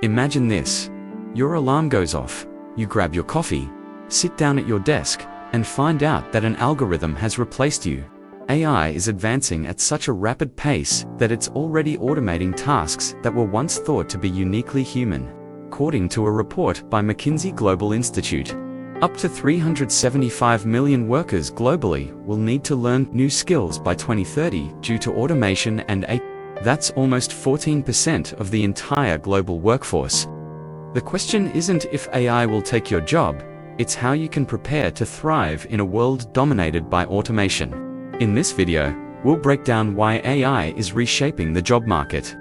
Imagine this. Your alarm goes off, you grab your coffee, sit down at your desk, and find out that an algorithm has replaced you. AI is advancing at such a rapid pace that it's already automating tasks that were once thought to be uniquely human. According to a report by McKinsey Global Institute, up to 375 million workers globally will need to learn new skills by 2030 due to automation and AI. That's almost 14% of the entire global workforce. The question isn't if AI will take your job, it's how you can prepare to thrive in a world dominated by automation. In this video, we'll break down why AI is reshaping the job market,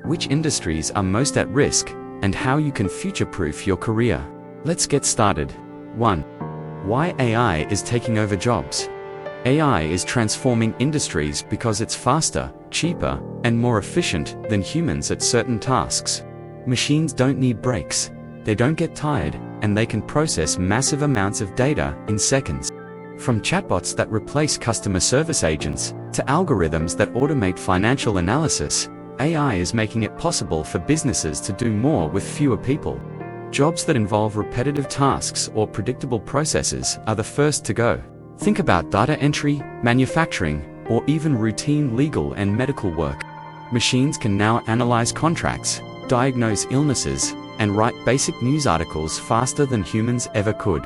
which industries are most at risk, and how you can future-proof your career. Let's get started. 1. Why AI is taking over jobs. AI is transforming industries because it's faster, cheaper, and more efficient than humans at certain tasks. Machines don't need breaks, they don't get tired, and they can process massive amounts of data in seconds. From chatbots that replace customer service agents, to algorithms that automate financial analysis, AI is making it possible for businesses to do more with fewer people. Jobs that involve repetitive tasks or predictable processes are the first to go. Think about data entry, manufacturing, or even routine legal and medical work. Machines can now analyze contracts, diagnose illnesses, and write basic news articles faster than humans ever could.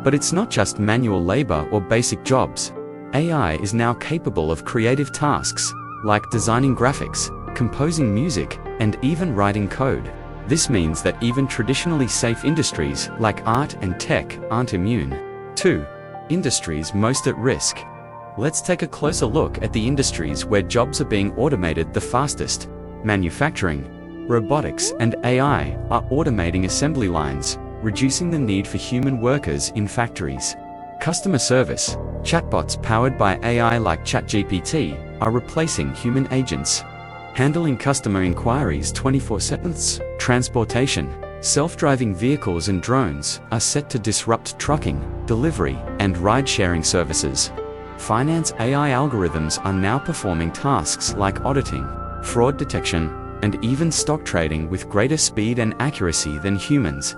But it's not just manual labor or basic jobs. AI is now capable of creative tasks, like designing graphics, composing music, and even writing code. This means that even traditionally safe industries like art and tech aren't immune. 2. Industries most at risk. Let's take a closer look at the industries where jobs are being automated the fastest. Manufacturing, robotics, and AI are automating assembly lines, reducing the need for human workers in factories. Customer service, chatbots powered by AI like ChatGPT are replacing human agents. Handling customer inquiries 24/7. Transportation, self-driving vehicles and drones are set to disrupt trucking, delivery, and ride-sharing services. Finance AI algorithms are now performing tasks like auditing, fraud detection, and even stock trading with greater speed and accuracy than humans.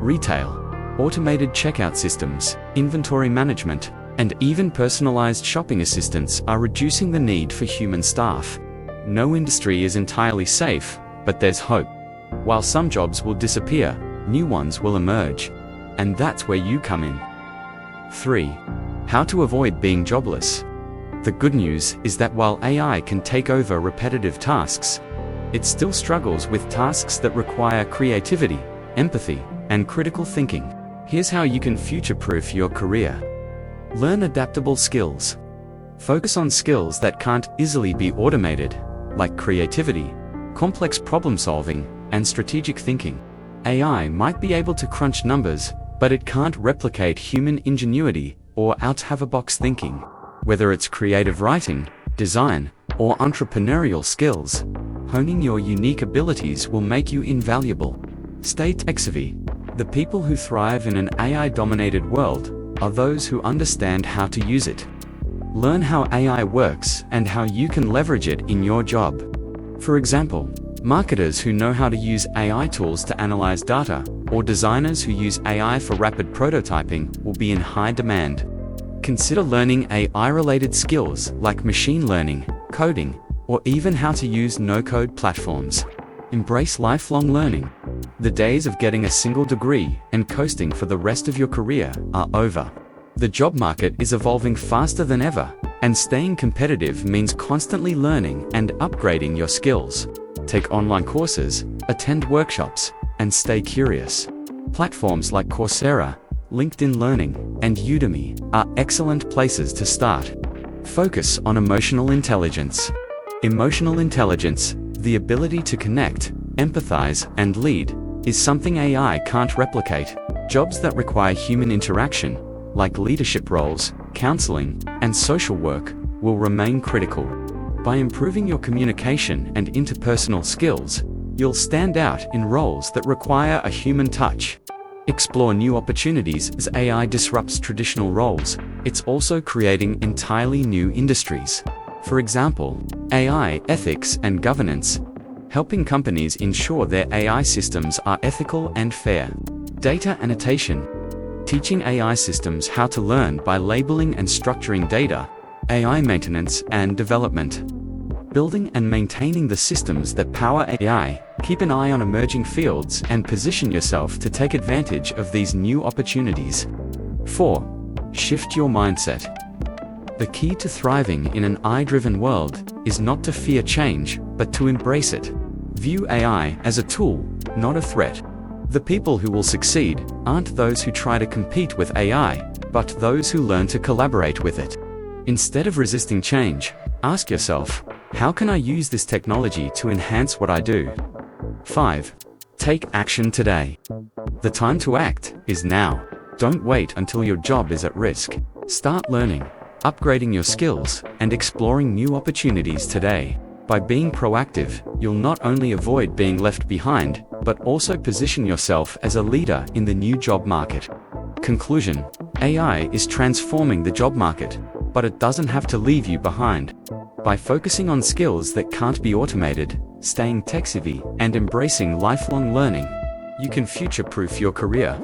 Retail, automated checkout systems, inventory management, and even personalized shopping assistants are reducing the need for human staff. No industry is entirely safe, but there's hope. While some jobs will disappear, new ones will emerge. And that's where you come in. 3. How to avoid being jobless. The good news is that while AI can take over repetitive tasks, it still struggles with tasks that require creativity, empathy, and critical thinking. Here's how you can future-proof your career. Learn adaptable skills. Focus on skills that can't easily be automated, like creativity, complex problem-solving, and strategic thinking. AI might be able to crunch numbers, but it can't replicate human ingenuity or out-of-the-box thinking. Whether it's creative writing, design, or entrepreneurial skills, honing your unique abilities will make you invaluable. Stay tech-savvy. The people who thrive in an AI-dominated world are those who understand how to use it. Learn how AI works and how you can leverage it in your job. For example, marketers who know how to use AI tools to analyze data, or designers who use AI for rapid prototyping will be in high demand. Consider learning AI-related skills like machine learning, coding, or even how to use no-code platforms. Embrace lifelong learning. The days of getting a single degree and coasting for the rest of your career are over. The job market is evolving faster than ever, and staying competitive means constantly learning and upgrading your skills. Take online courses, attend workshops, and stay curious. Platforms like Coursera, LinkedIn Learning, and Udemy are excellent places to start. Focus on emotional intelligence. Emotional intelligence, the ability to connect, empathize, and lead, is something AI can't replicate. Jobs that require human interaction, like leadership roles, counseling, and social work, will remain critical. By improving your communication and interpersonal skills, you'll stand out in roles that require a human touch. Explore new opportunities as AI disrupts traditional roles. It's also creating entirely new industries. For example, AI ethics and governance. helping companies ensure their AI systems are ethical and fair. Data annotation, teaching AI systems how to learn by labeling and structuring data. AI maintenance and development, building and maintaining the systems that power AI. Keep an eye on emerging fields and position yourself to take advantage of these new opportunities. 4. Shift your mindset. The key to thriving in an AI-driven world is not to fear change, but to embrace it. View AI as a tool, not a threat. The people who will succeed aren't those who try to compete with AI, but those who learn to collaborate with it. Instead of resisting change, ask yourself, how can I use this technology to enhance what I do? 5. Take action today. The time to act is now. Don't wait until your job is at risk. Start learning, upgrading your skills, and exploring new opportunities today. By being proactive, you'll not only avoid being left behind, but also position yourself as a leader in the new job market. Conclusion: AI is transforming the job market, but it doesn't have to leave you behind. By focusing on skills that can't be automated, staying tech-savvy, and embracing lifelong learning, you can future-proof your career.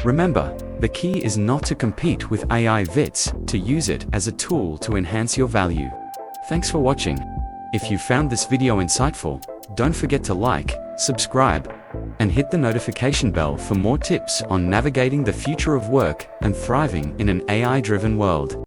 Remember, the key is not to compete with AI vets, to use it as a tool to enhance your value. Thanks for watching. If you found this video insightful, don't forget to like, subscribe, and hit the notification bell for more tips on navigating the future of work and thriving in an AI-driven world.